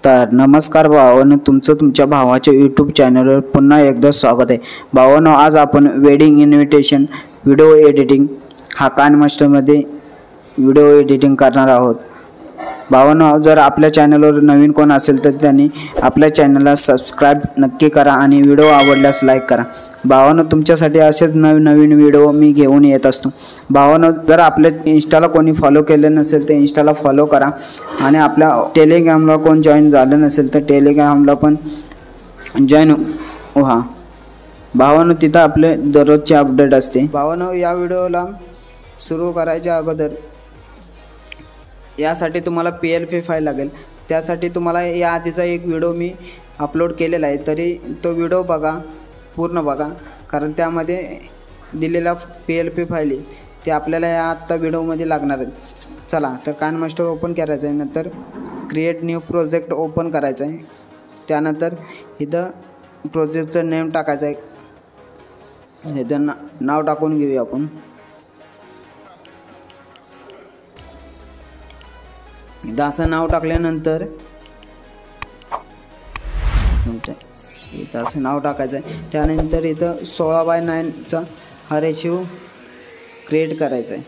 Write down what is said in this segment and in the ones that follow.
नमस्कार भावांनो, तुमचं तुमच्या भावाच्या यूट्यूब चॅनलवर पुन्हा एकदा स्वागत आहे. भावांनो, आज आपण वेडिंग इन्व्हिटेशन व्हिडिओ एडिटिंग हा कानमास्टरमध्ये व्हिडिओ एडिटिंग करणार आहोत. भावांनो, जर आपल्या चॅनलवर नवीन कोण असेल तर त्यांनी आपल्या चॅनलला सबस्क्राईब नक्की करा आणि व्हिडिओ आवडल्यास लाईक करा. भावांनो, तुमच्यासाठी असेच नवीन व्हिडिओ मी घेऊन येत असतो. भावांनो, जर आपल्या इंस्टाला कोणी फॉलो केलं नसेल तर इंस्टाला फॉलो करा आणि आपल्या टेलिग्रामला कोण जॉईन झालं नसेल तर टेलिग्रामला पण जॉईन व्हा. भावांनो, तिथं आपले दररोजचे अपडेट असते. भावांनो, या व्हिडिओला सुरू करायच्या अगोदर यासाठी तुम्हाला PLP फाईल लागेल. त्यासाठी तुम्हाला या आधीचा एक व्हिडिओ मी अपलोड केलेला आहे, तरी तो व्हिडिओ बघा, पूर्ण बघा, कारण त्यामध्ये दिलेला PLP फाईल ते आपल्याला या आत्ता व्हिडिओमध्ये लागणार आहेत. चला तर कानमास्टर ओपन करायचं आहे, नंतर क्रिएट न्यू प्रोजेक्ट ओपन करायचं आहे. त्यानंतर इथं प्रोजेक्टचं नेम टाकायचं आहे. इथं नाव टाकून घेऊया आपण. इथं असं नाव टाकल्यानंतर इथं असं नाव टाकायचं आहे. त्यानंतर इथं 16:9 हा रेशिओ क्रिएट करायचा आहे.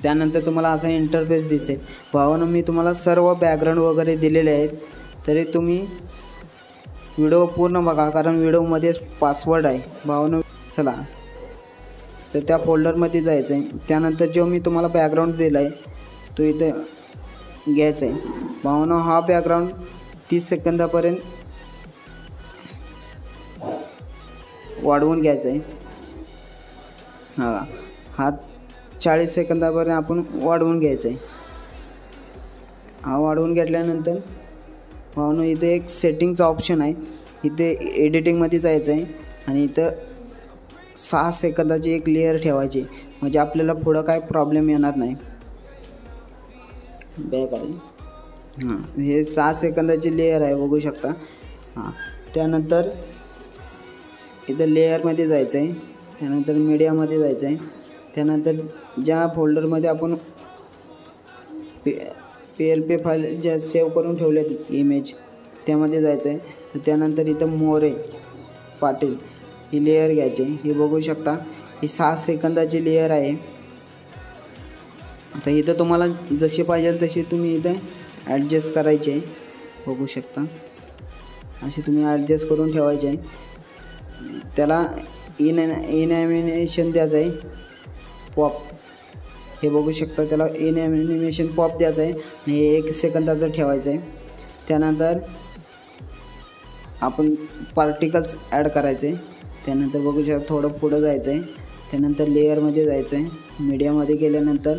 त्यानंतर तुम्हाला असा इंटरफेस दिसेल. भावांनो, मी तुम्हाला सर्व बॅकग्राऊंड वगैरे दिलेले आहेत, तरी तुम्ही व्हिडिओ पूर्ण बघा, कारण व्हिडिओमध्ये पासवर्ड आहे. भावांनो, चला तर त्या फोल्डरमध्ये जायचं आहे. त्यानंतर जो मी तुम्हाला बॅकग्राऊंड दिला आहे तो इथं घ्यायचा आहे. भावांनो, हा बॅकग्राऊंड 30 सेकंदापर्यंत वाढवून घ्यायचा आहे. हा 40 सेकंदापर्यंत आपण वाढवून घ्यायचा आहे. हा वाढवून घेतल्यानंतर भावांनो, इथे एक सेटिंगचा ऑप्शन आहे, इथे एडिटिंगमध्ये जायचं आहे आणि इथं 6 सेकंदाची एक लेअर ठेवायची, म्हणजे आपल्याला पुढं काय प्रॉब्लेम येणार नाही. बॅक आहे. हे 6 सेकंदाची लेअर आहे, बघू शकता. त्यानंतर इथं लेअरमध्ये जायचं आहे. त्यानंतर मीडियामध्ये जायचं आहे. त्यानंतर ज्या फोल्डरमध्ये आपण PLP फाईल ज्या सेव्ह करून ठेवल्यात इमेज, त्यामध्ये जायचं आहे. त्यानंतर इथं मोरे पाटील ही लेअर घ्यायची. हे बघू शकता, ही 6 सेकंदाची लेअर आहे. आता इथं तुम्हाला जशी पाहिजे तशी तुम्ही इथं ॲडजस्ट करायचे, बघू शकता. अशी तुम्ही ॲडजस्ट करून ठेवायचे आहे. त्याला इन ॲनिमेशन द्यायचं आहे, पॉप. हे बघू शकता, त्याला इन ॲनिमेशन पॉप द्यायचं आहे आणि हे 1 सेकंदाचं ठेवायचं आहे. त्यानंतर आपण पार्टिकल्स ॲड करायचे. त्यानंतर बघू शकता, थोडं पुढं जायचं आहे. त्यानंतर लेअरमध्ये जायचं आहे. मीडियामध्ये गेल्यानंतर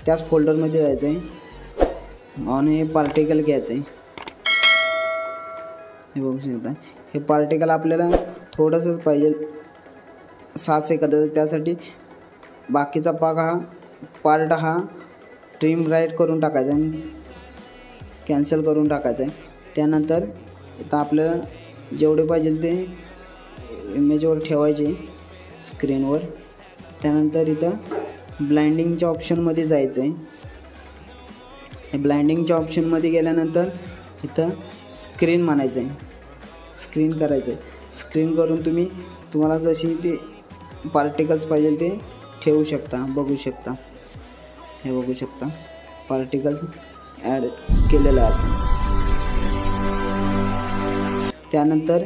त्याच फोल्डरमध्ये जायचं आहे आणि हे पार्टिकल घ्यायचं आहे. हे बघू शकता, हे पार्टिकल आपल्याला थोडंसं पाहिजे 6 सेकंदाचं. त्यासाठी बाकीचा पार्ट हा ट्रिम राईट करून टाकायचा आणि कॅन्सल करून टाकायचा आहे. त्यानंतर इथं आपल्याला जेवढे पाहिजे ते इमेजवर ठेवायचे स्क्रीनवर. त्यानंतर इथं ब्लाइंडिंगच्या ऑप्शनमध्ये जायचं आहे. ब्लाइंडिंगच्या ऑप्शनमध्ये गेल्यानंतर इथं स्क्रीन म्हणायचं आहे, स्क्रीन करायचं आहे. स्क्रीन करून तुम्हाला जशी ते पार्टिकल्स पाहिजे ते ठेवू शकता, बघू शकता. हे बघू शकता, पार्टिकल्स ॲड केलेलं आहे आपण. त्यानंतर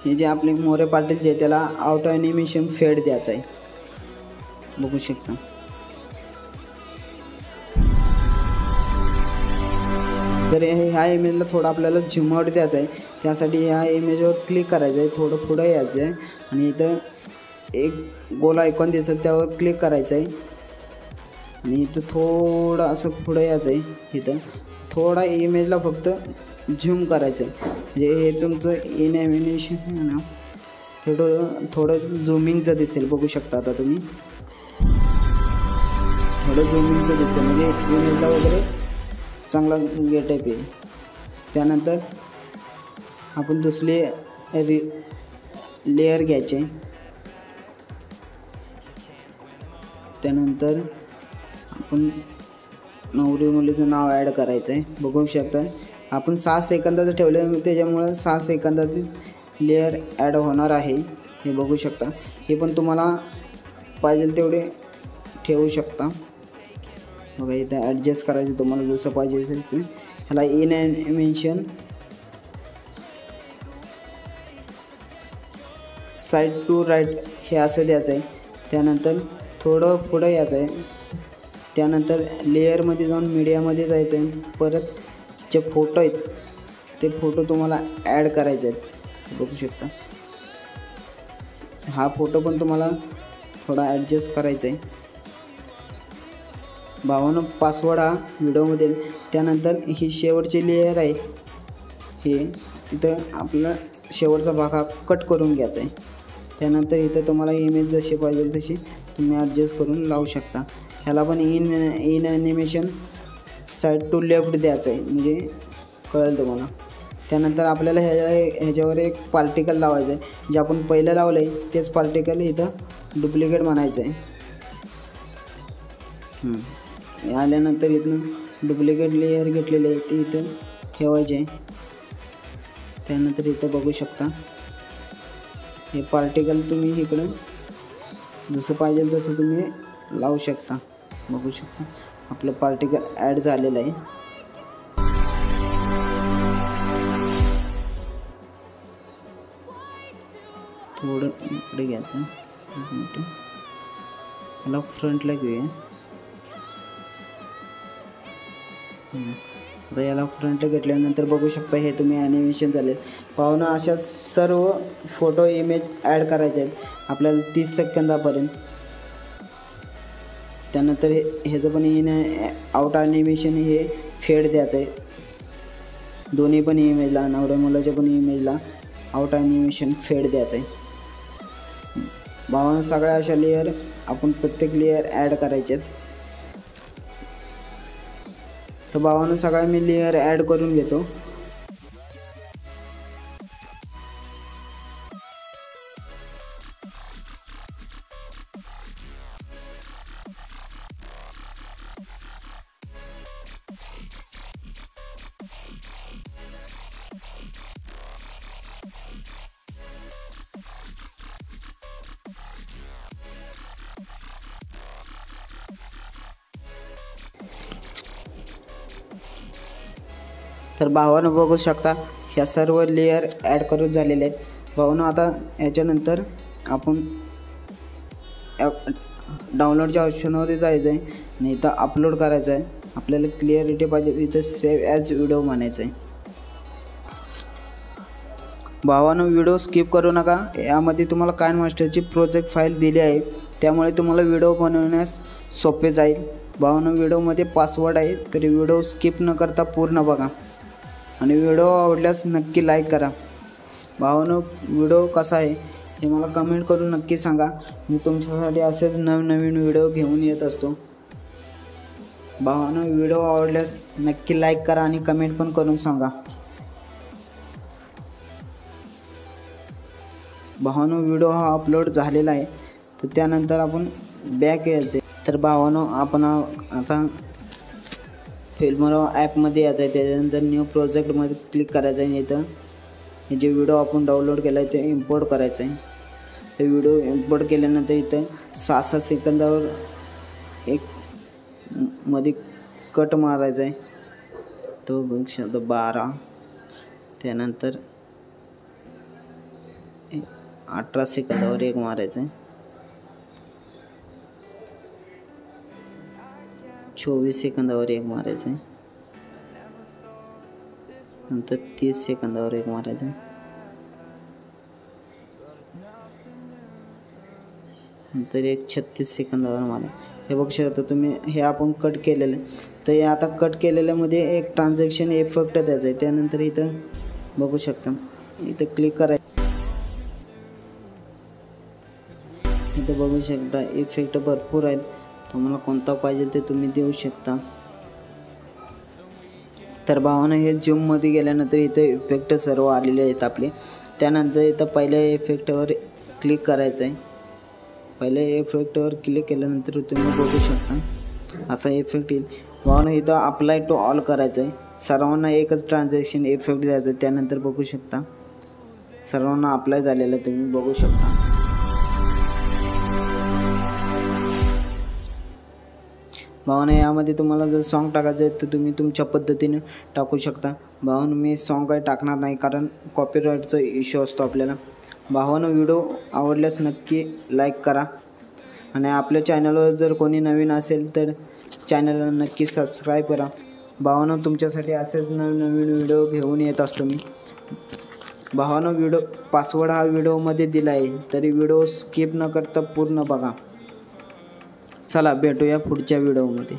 हे जे आपले मोरे पाटील जे त्याला आउट ॲनिमेशन फेड द्यायचं आहे, बघू शकता. तर ह्या इमेजला थोडं आपल्याला झूम आउट द्यायचं आहे. त्यासाठी ह्या इमेजवर क्लिक करायचं आहे, थोडं पुढं यायचं आहे आणि इथं एक गोल आयकॉन दिसेल त्यावर क्लिक करायचं आहे आणि इथं थोडं असं पुढं यायचं आहे. इथं थोडा इमेजला फक्त झूम करायचं आहे, म्हणजे हे तुमचं इन ॲनिमेशन आहे ना, थोडं झूमिंगचं दिसेल, बघू शकता. आता तुम्ही थोडं झूमिंगचं दिसेल, म्हणजे इमेजला वगैरे चांगला गेटअप येईल. त्यानंतर आपण दुसरी लेअर घ्यायचे. त्यानंतर आपण नवरी मुलीचं नाव ॲड करायचं आहे. बघू शकता आपण 6 सेकंदाचं ठेवलं त्याच्यामुळं 6 सेकंदाची लेअर ॲड होणार आहे. हे बघू शकता. हे पण तुम्हाला पाहिजे तेवढे ठेवू शकता. बघा इथं ॲडजस्ट करायचं तुम्हाला जसं पाहिजे तसं. ह्याला in animation side to right हे असं द्यायचं आहे. त्यानंतर थोडं पुढं यायचं आहे. त्यानंतर लेअरमध्ये जाऊन मीडियामध्ये जायचं आहे. परत जे फोटो आहेत ते फोटो तुम्हाला ॲड करायचे आहेत. बघू शकता हा फोटो पण तुम्हाला थोडा ॲडजस्ट करायचा आहे. भावानं पासवर्ड हा व्हिडिओमध्ये. त्यानंतर ही शेवटची लेअर आहे. हे तिथं आपला शेवटचा भाग हा कट करून घ्यायचा आहे. त्यानंतर इथं तुम्हाला इमेज जशी पाहिजे तशी तुम्ही ॲडजस्ट करून लावू शकता. ह्याला पण in animation side to left द्यायचं आहे म्हणजे कळेल तुम्हाला. त्यानंतर आपल्याला ह्याच्यावर एक पार्टिकल लावायचं आहे. जे आपण पहिलं लावलं आहे तेच पार्टिकल इथं डुप्लिकेट म्हणायचं आहे. आल्यानंतर इथून डुप्लिकेट लेअर घेतलेले आहे ते इथं ठेवायचे आहे. त्यानंतर इथं बघू शकता हे पार्टिकल तुम्ही इकडं जसं पाहिजे तसं तुम्ही लावू शकता. बघू शकता आपलं पार्टिकल ॲड झालेलं आहे. थोडं इकडे घ्यायचं आहे. याला फ्रंटला घेऊया. आता याला फ्रंटला घेतल्यानंतर बघू शकता हे तुम्ही ॲनिमेशन झाले. पाहून अशा सर्व फोटो इमेज ॲड करायचे आहेत आपल्याला 30 सेकंदापर्यंत. त्यानंतर ह्याचं पण इन आउट ॲनिमेशन हे फेड द्यायचं आहे. दोन्ही पण इमेजला नवऱ्या मुलाच्या पण इमेजला आउट ॲनिमेशन फेड द्यायचं आहे. भावानं सगळ्या अशा लेअर आपण प्रत्येक लेअर ॲड करायचे आहेत. तर भावानं सगळ्या मी लेअर ॲड करून घेतो. तर भावानं बघू शकता ह्या सर्व लेअर ॲड करून झालेले आहेत. भावानं आता याच्यानंतर आपण डाउनलोडच्या ऑप्शनमध्ये जायचं आहे आणि इथं अपलोड करायचं आहे. आपल्याला क्लिअरिटी पाहिजे इथं सेव्ह ॲज व्हिडिओ म्हणायचं आहे. भावानं व्हिडिओ स्किप करू नका. यामध्ये तुम्हाला काइनमास्टरची प्रोजेक्ट फाईल दिली आहे त्यामुळे तुम्हाला व्हिडिओ बनवण्यास सोपे जाईल. भावानं व्हिडिओमध्ये पासवर्ड आहे तरी व्हिडिओ स्किप न करता पूर्ण बघा आणि व्हिडिओ आवडल्यास नक्की लाईक करा. भावानं व्हिडिओ कसा आहे हे मला कमेंट करून नक्की सांगा. मी तुमच्यासाठी असेच नवनवीन व्हिडिओ घेऊन येत असतो. भावानं व्हिडिओ आवडल्यास नक्की लाईक करा आणि कमेंट पण करून सांगा. भावानं व्हिडिओ हा अपलोड झालेला आहे. तर त्यानंतर आपण बॅक यायचं आहे. तर भावानं आपण आता फिल्मरो ॲपमध्ये यायचं आहे. त्याच्यानंतर न्यू प्रोजेक्टमध्ये क्लिक करायचं आहे. इथं हे जे व्हिडिओ आपण डाउनलोड केला आहे ते इम्पोर्ट करायचं आहे. ते व्हिडिओ इम्पोर्ट केल्यानंतर इथं 6-6 सेकंदावर एक मध्ये कट मारायचा आहे. तो बघू शकता 12. त्यानंतर 18 सेकंदावर एक मारायचं आहे. 24 सेकंदावर एक मारायचं आहे. नंतर 30 सेकंदावर एक मारायचं आहे. नंतर एक 36 सेकंदावर मारायचं. हे बघू शकता तुम्ही हे आपण कट केलेलं आहे. तर हे आता कट केलेल्यामध्ये एक ट्रान्झॅक्शन इफेक्ट द्यायचा आहे. त्यानंतर इथं बघू शकता इथं क्लिक करायचं. इथं बघू शकता इफेक्ट भरपूर आहेत. तुम्हाला कोणता पाहिजे ते तुम्ही देऊ शकता. तर भावानं हे झूममध्ये गेल्यानंतर इथे इफेक्ट सर्व आलेले आहेत आपले. त्यानंतर इथं पहिल्या इफेक्टवर क्लिक करायचं आहे. पहिल्या इफेक्टवर क्लिक केल्यानंतर तुम्ही बघू शकता असा इफेक्ट येईल. भावांनो इथं अप्लाय टू ऑल करायचं आहे. सर्वांना एकच ट्रान्झॅक्शन इफेक्ट द्यायचा. त्यानंतर बघू शकता सर्वांना अप्लाय झालेलं तुम्ही बघू शकता. भावांनो यामध्ये तुम्हाला जर सॉन्ग टाकायचं आहे तर तुम्ही तुमच्या पद्धतीने टाकू शकता. भावांनो मी सॉन्ग काही टाकणार नाही कारण कॉपीराईटचा इश्यू असतो आपल्याला. भावांनो व्हिडिओ आवडल्यास नक्की लाईक करा आणि आपल्या चॅनलवर जर कोणी नवीन असेल तर चॅनलला नक्की सबस्क्राईब करा. भावांनो तुमच्यासाठी असेच नवीन व्हिडिओ घेऊन येत असतो मी. भावांनो व्हिडिओ पासवर्ड हा व्हिडिओमध्ये दिला आहे तरी व्हिडिओ स्किप न करता पूर्ण बघा. चला भेटूया पुढच्या व्हिडिओमध्ये.